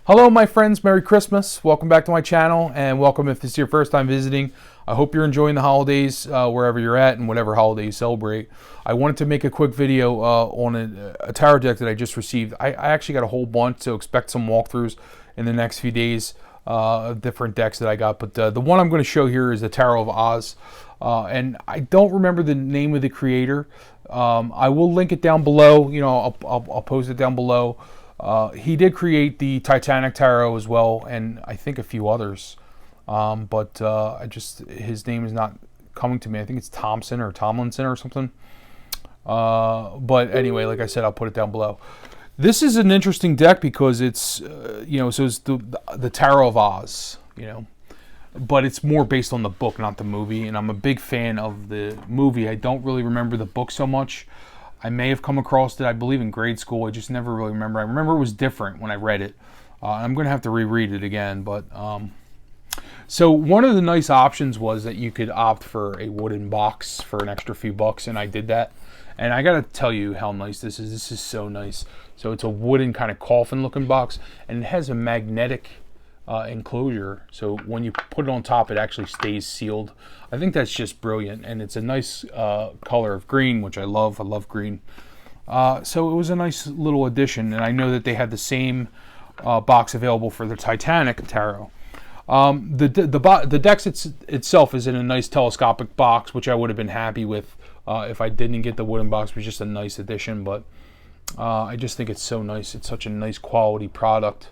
Hello my friends, Merry Christmas. Welcome back to my channel, and welcome if this is your first time visiting. I hope you're enjoying the holidays wherever you're at and whatever holiday you celebrate. I wanted to make a quick video on a tarot deck that I just received. I actually got a whole bunch, so expect some walkthroughs in the next few days of different decks that I got. But the one I'm going to show here is the Tarot of Oz. And I don't remember the name of the creator. I will link it down below. You know, I'll post it down below. He did create the Titanic Tarot as well, and I think a few others. But his name is not coming to me. I think it's Thompson or Tomlinson or something. But anyway, like I said, I'll put it down below. This is an interesting deck because it's, so it's the Tarot of Oz, but it's more based on the book, not the movie. And I'm a big fan of the movie. I don't really remember the book so much. I may have come across it, I believe, in grade school. I just never really remember. I remember it was different when I read it. I'm going to have to reread it again. But so one of the nice options was that you could opt for a wooden box for an extra few bucks, and I did that. And I got to tell you how nice this is. This is so nice. So it's a wooden kind of coffin-looking box, and it has a magnetic enclosure, so when you put it on top it actually stays sealed. I think that's just brilliant, and it's a nice color of green, which I love. I love green. So it was a nice little addition, and I know that they had the same box available for the Titanic Tarot. The deck itself is in a nice telescopic box, which I would have been happy with if I didn't get the wooden box. It was just a nice addition, but I just think it's so nice. It's such a nice quality product.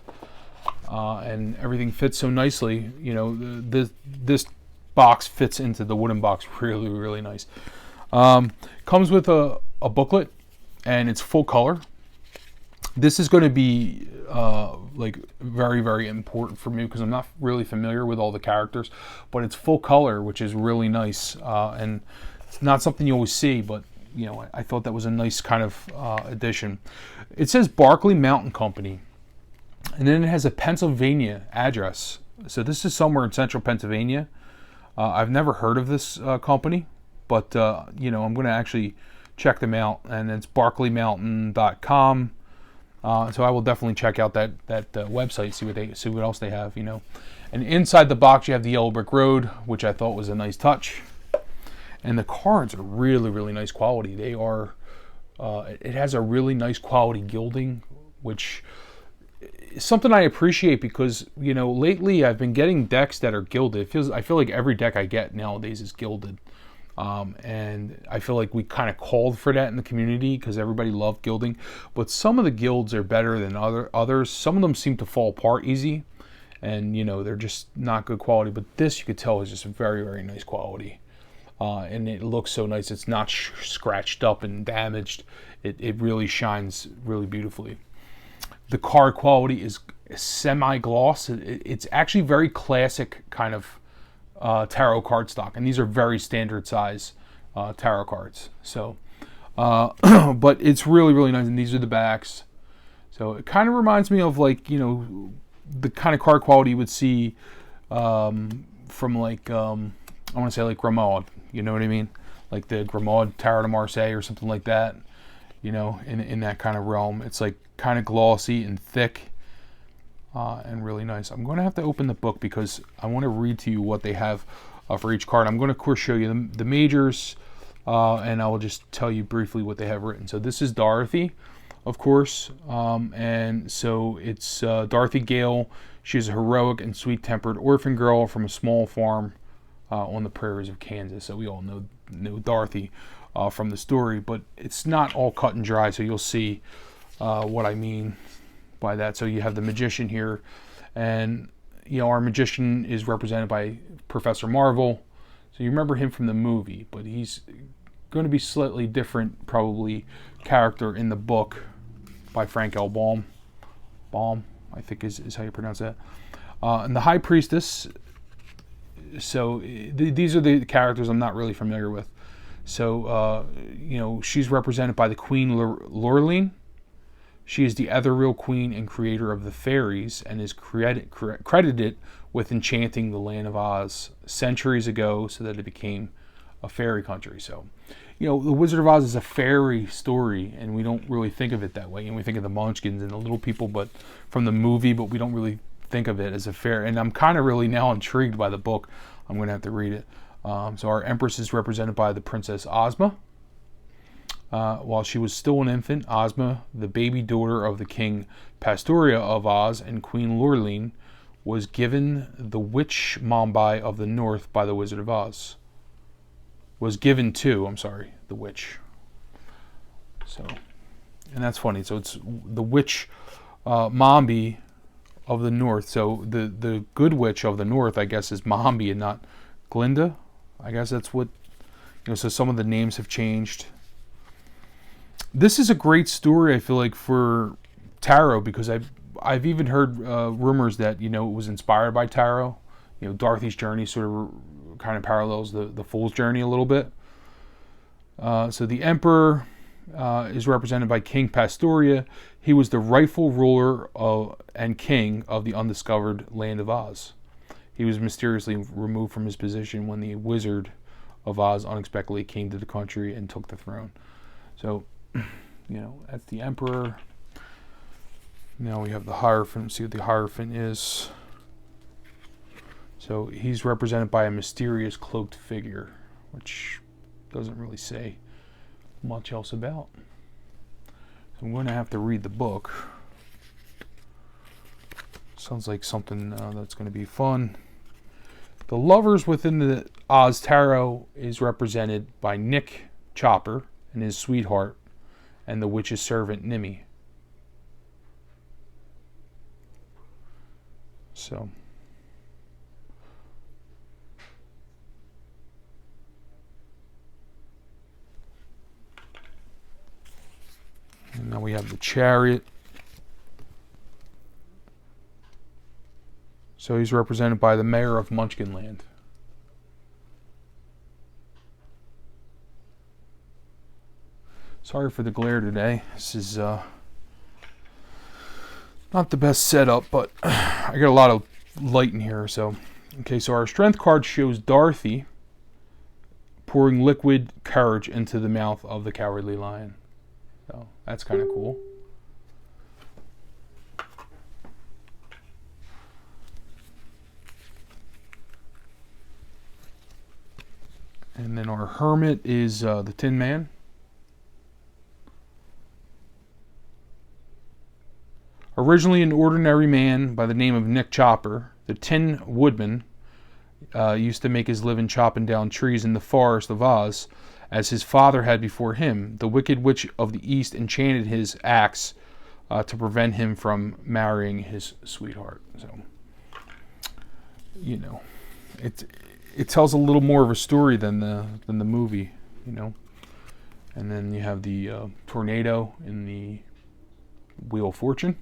And everything fits so nicely. This box fits into the wooden box really, really nice. Comes with a booklet, and it's full color. This is going to be like very, very important for me because I'm not really familiar with all the characters, but it's full color, which is really nice. And it's not something you always see, but I thought that was a nice kind of addition. It says Barclay Mountain Company. And then it has a Pennsylvania address. So this is somewhere in central Pennsylvania. I've never heard of this company, but I'm going to actually check them out. And it's barclaymountain.com. So I will definitely check out that website, see what else they have. And inside the box you have the Yellow Brick Road, which I thought was a nice touch. And the cards are really, really nice quality. They are. It has a really nice quality gilding, which something I appreciate because lately I've been getting decks that are gilded. I feel like every deck I get nowadays is gilded, and I feel like we kind of called for that in the community because everybody loved gilding. But some of the gilds are better than others. Some of them seem to fall apart easy, and they're just not good quality. But this, you could tell, is just very, very nice quality, and it looks so nice. It's not scratched up and damaged. It really shines really beautifully. The card quality is semi-gloss. It's actually very classic kind of tarot card stock, and these are very standard size tarot cards. So, but it's really, really nice, and these are the backs. So it kind of reminds me of the kind of card quality you would see from I want to say like Grimaud. You know what I mean? Like the Grimaud Tarot de Marseille or something like that. In that kind of realm. It's like kind of glossy and thick and really nice. I'm going to have to open the book because I want to read to you what they have for each card. I'm going to, of course, show you the majors, and I will just tell you briefly what they have written. So this is Dorothy, of course, and so it's Dorothy Gale. She's a heroic and sweet-tempered orphan girl from a small farm on the prairies of Kansas. So we all know Dorothy from the story, but it's not all cut and dry, so you'll see what I mean by that. So you have the magician here, and our magician is represented by Professor Marvel. So you remember him from the movie, but he's going to be slightly different, probably, character in the book by Frank L. Baum. Baum, I think is how you pronounce that. And the High Priestess. So these are the characters I'm not really familiar with. So, she's represented by the Queen Lurline. She is the ethereal queen and creator of the fairies and is credited with enchanting the land of Oz centuries ago so that it became a fairy country. So, you know, The Wizard of Oz is a fairy story, and we don't really think of it that way. And we think of the Munchkins and the little people, but from the movie, but we don't really think of it as a fairy. And I'm kind of really now intrigued by the book. I'm going to have to read it. So our Empress is represented by the Princess Ozma. While she was still an infant, Ozma, the baby daughter of the King Pastoria of Oz and Queen Lurline, was given the Witch Mombi of the North by the Wizard of Oz. Was given to, the witch. So, and that's funny. So it's the Witch Mombi of the North. So the good witch of the North, I guess, is Mombi and not Glinda. I guess that's what, you know, so some of the names have changed. This is a great story, I feel like, for tarot, because I've even heard rumors that, you know, it was inspired by tarot. You know, Dorothy's journey sort of kind of parallels the Fool's journey a little bit. So the Emperor is represented by King Pastoria. He was the rightful ruler and king of the undiscovered land of Oz. He was mysteriously removed from his position when the Wizard of Oz unexpectedly came to the country and took the throne. So, you know, that's the Emperor. Now we have the Hierophant. Let's see what the Hierophant is. So he's represented by a mysterious cloaked figure, which doesn't really say much else about. So I'm going to have to read the book. Sounds like something that's going to be fun. The lovers within the Oz Tarot is represented by Nick Chopper and his sweetheart and the witch's servant Nimmy. So and now we have the Chariot. So he's represented by the mayor of Munchkinland. Sorry for the glare today. This is not the best setup, but I got a lot of light in here. So, okay, so our strength card shows Dorothy pouring liquid courage into the mouth of the Cowardly Lion. So that's kind of cool. And then our Hermit is the Tin Man. Originally an ordinary man by the name of Nick Chopper, the Tin Woodman used to make his living chopping down trees in the forest of Oz, as his father had before him. The Wicked Witch of the East enchanted his axe to prevent him from marrying his sweetheart. So, you know, it tells a little more of a story than the movie, you know. And then you have the tornado in the Wheel of Fortune.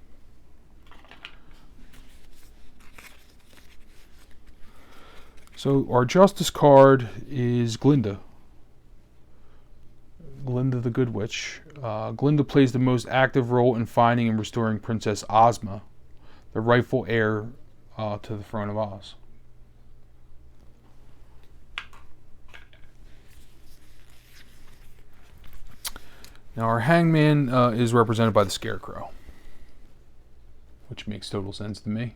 So our Justice card is Glinda. Glinda the Good Witch. Glinda plays the most active role in finding and restoring Princess Ozma, the rightful heir to the throne of Oz. Now our Hangman is represented by the Scarecrow, which makes total sense to me.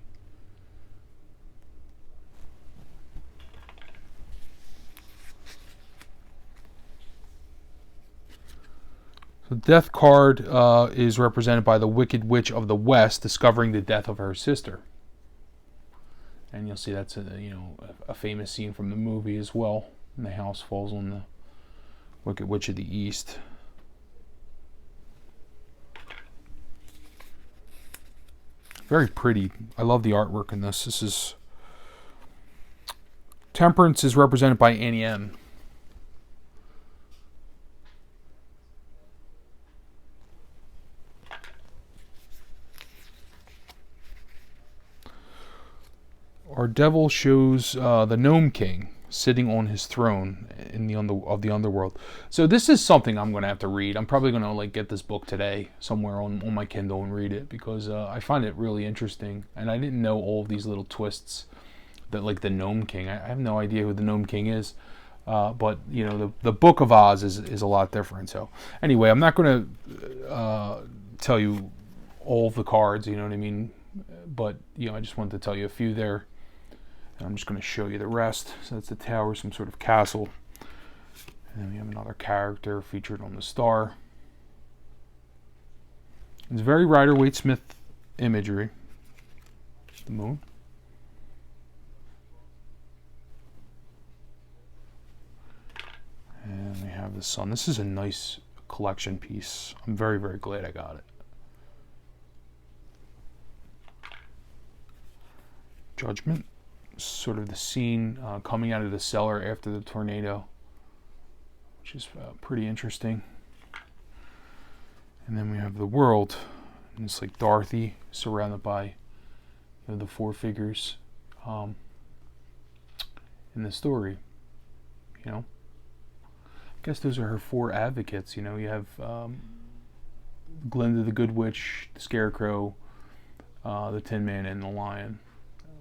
The Death card is represented by the Wicked Witch of the West discovering the death of her sister. And you'll see that's a famous scene from the movie as well. And the house falls on the Wicked Witch of the East. Very pretty. I love the artwork in this. This is Temperance is represented by Annie M. Our Devil shows the Gnome King sitting on his throne in the underworld. So this is something I'm going to have to read. I'm probably going to get this book today somewhere on my Kindle and read it, because I find it really interesting. And I didn't know all of these little twists that, like the Gnome King. I have no idea who the Gnome King is. But you know, the Book of Oz is a lot different. So anyway, I'm not going to tell you all of the cards, you know what I mean? But you know, I just wanted to tell you a few there. And I'm just going to show you the rest. So that's the tower, some sort of castle. And then we have another character featured on the star. It's very Rider-Waite-Smith imagery. The moon. And we have the sun. This is a nice collection piece. I'm very, very glad I got it. Judgment. Sort of the scene coming out of the cellar after the tornado, which is pretty interesting. And then we have the world. And it's like Dorothy surrounded by, you know, the four figures in the story. You know, I guess those are her four advocates. You know, you have Glinda the Good Witch, the Scarecrow, the Tin Man, and the Lion,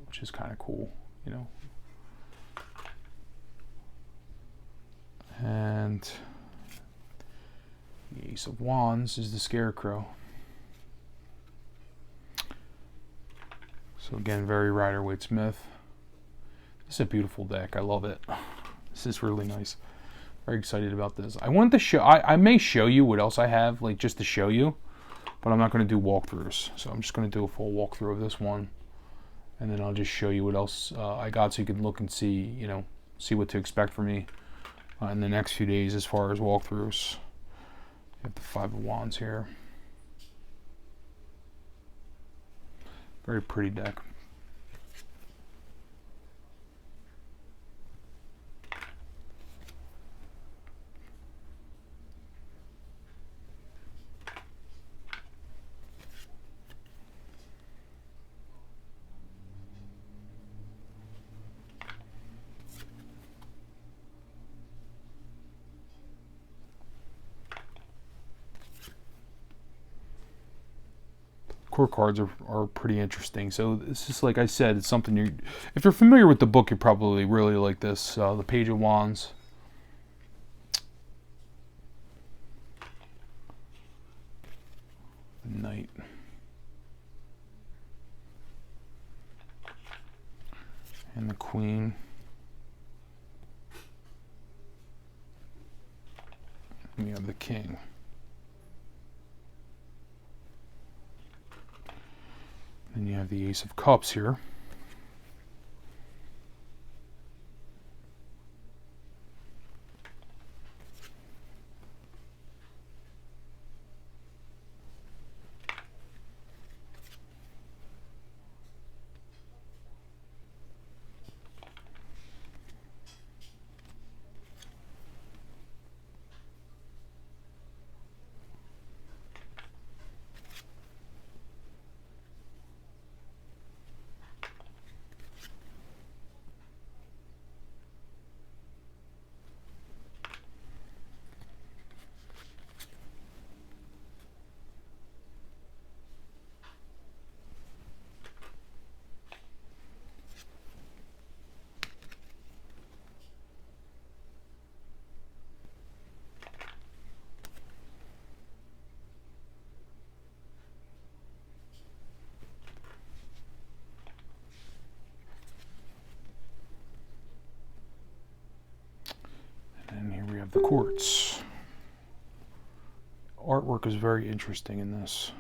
which is kind of cool. You know, and the Ace of Wands is the Scarecrow. So again, very Rider-Waite-Smith. This is a beautiful deck. I love it. This is really nice. Very excited about this. I wanted to show. I may show you what else I have, like just to show you, but I'm not going to do walkthroughs. So I'm just going to do a full walkthrough of this one. And then I'll just show you what else I got, so you can look and see, you know, see what to expect from me in the next few days as far as walkthroughs. You have the Five of Wands here. Very pretty deck. Core cards are pretty interesting. So this is, like I said, it's something if you're familiar with the book, you probably really like this. The Page of Wands. The Knight. And the Queen. And we have the King. Then you have the Ace of Cups here. And here we have the quartz. Artwork is very interesting in this.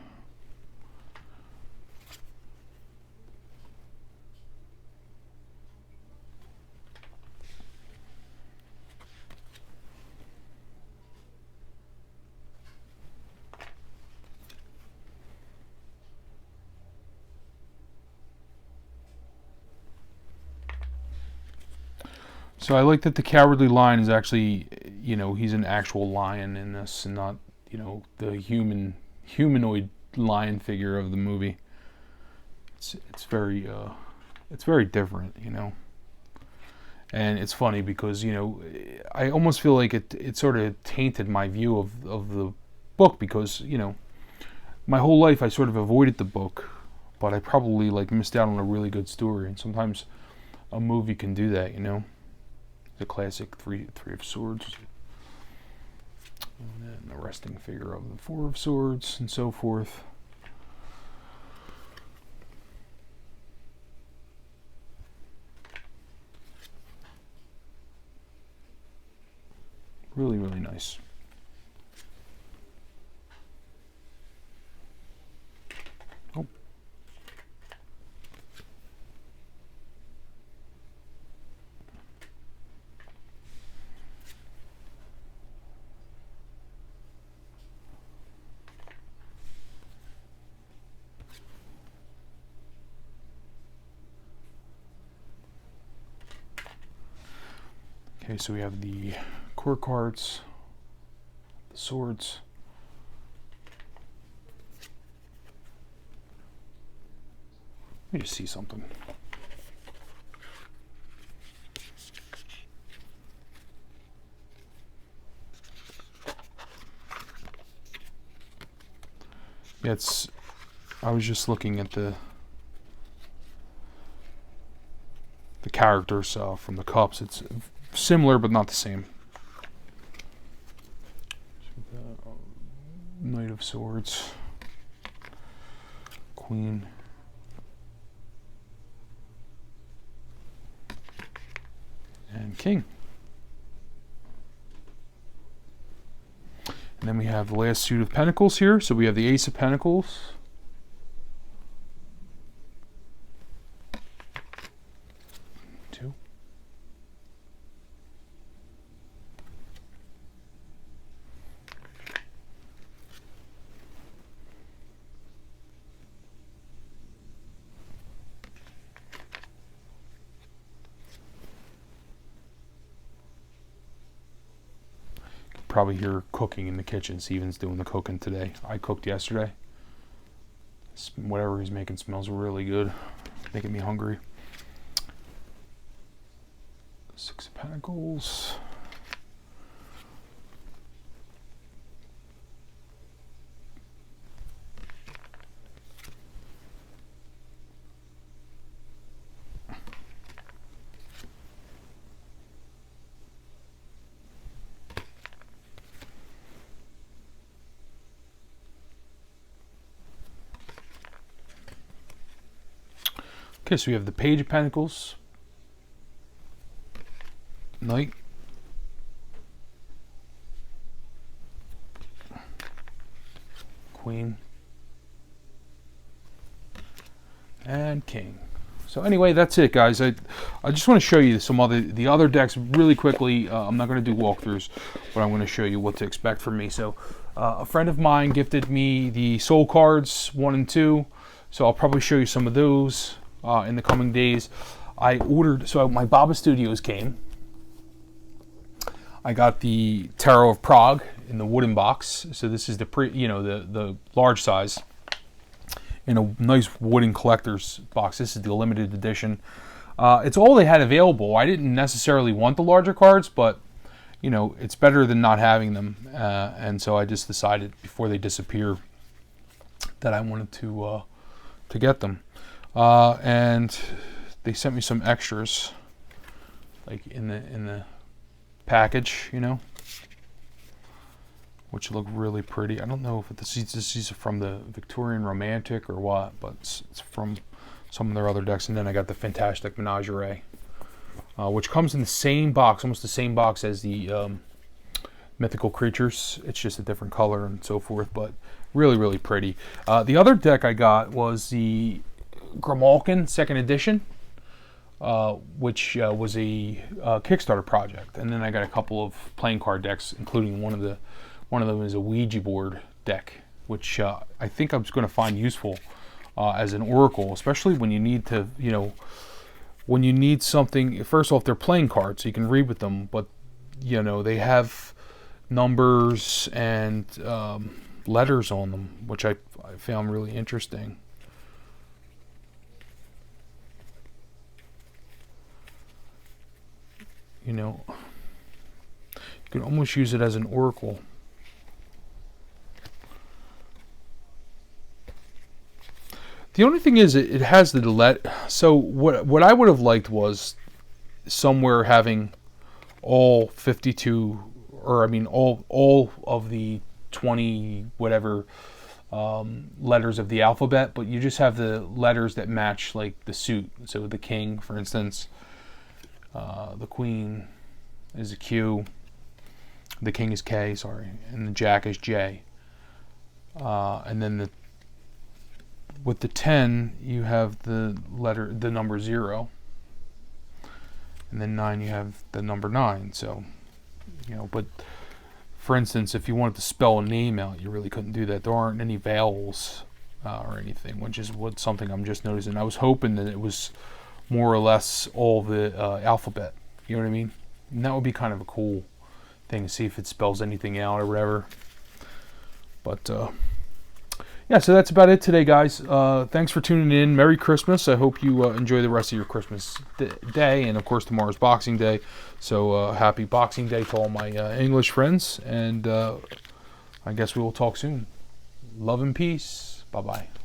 So I like that the Cowardly Lion is actually, you know, he's an actual lion in this, and not, you know, the humanoid lion figure of the movie. It's very different, you know. And it's funny because, you know, I almost feel like it sort of tainted my view of the book, because, you know, my whole life I sort of avoided the book, but I probably like missed out on a really good story, and sometimes a movie can do that, you know. the classic three of swords. And then the resting figure of the 4 of swords and so forth. Really, really nice. Oh. Okay, so we have the core cards, the swords. Let me just see something. Yeah, I was just looking at the characters from the cups. It's similar, but not the same. Knight of Swords, Queen, and King. And then we have the last suit of Pentacles here. So we have the Ace of Pentacles. Two. Probably hear cooking in the kitchen. Steven's doing the cooking today. I cooked yesterday. Whatever he's making smells really good. Making me hungry. 6 of Pentacles. Okay, so we have the Page of Pentacles, Knight, Queen, and King. So anyway, that's it, guys. I just want to show you the other decks really quickly. I'm not going to do walkthroughs, but I'm going to show you what to expect from me. So a friend of mine gifted me the Soul cards 1 and 2, so I'll probably show you some of those in the coming days. I ordered, so my Baba Studios came. I got the Tarot of Prague in the wooden box. So this is the large size in a nice wooden collector's box. This is the limited edition. It's all they had available. I didn't necessarily want the larger cards, but it's better than not having them. And so I just decided before they disappear that I wanted to get them. And they sent me some extras, like in the package, which look really pretty. I don't know if these are from the Victorian Romantic or what, but it's from some of their other decks. And then I got the Fantastic Menagerie, which comes in the same box, almost the same box as the Mythical Creatures. It's just a different color and so forth, but really, really pretty. The other deck I got was the Grimalkin 2nd edition, which was a Kickstarter project, and then I got a couple of playing card decks, including one of them is a Ouija board deck, which I think I'm going to find useful as an oracle, especially when you need to, when you need something. First off, they're playing cards, so you can read with them, but they have numbers and letters on them, which I found really interesting. You can almost use it as an oracle. The only thing is it has the so what I would have liked was somewhere having all 52, or I mean all of the 20 whatever letters of the alphabet, but you just have the letters that match like the suit. So the king, for instance, the queen is a Q, the king is K, sorry, and the jack is J. And then with the 10, you have the number 0. And then 9, you have the number 9. So, but for instance, if you wanted to spell a name out, you really couldn't do that. There aren't any vowels or anything, which is something I'm just noticing. I was hoping that it was more or less all the alphabet. You know what I mean? And that would be kind of a cool thing to see if it spells anything out or whatever. But yeah, so that's about it today, guys. Thanks for tuning in. Merry Christmas. I hope you enjoy the rest of your Christmas day, and of course tomorrow's Boxing Day. So happy Boxing Day to all my English friends, and I guess we will talk soon. Love and peace. Bye-bye.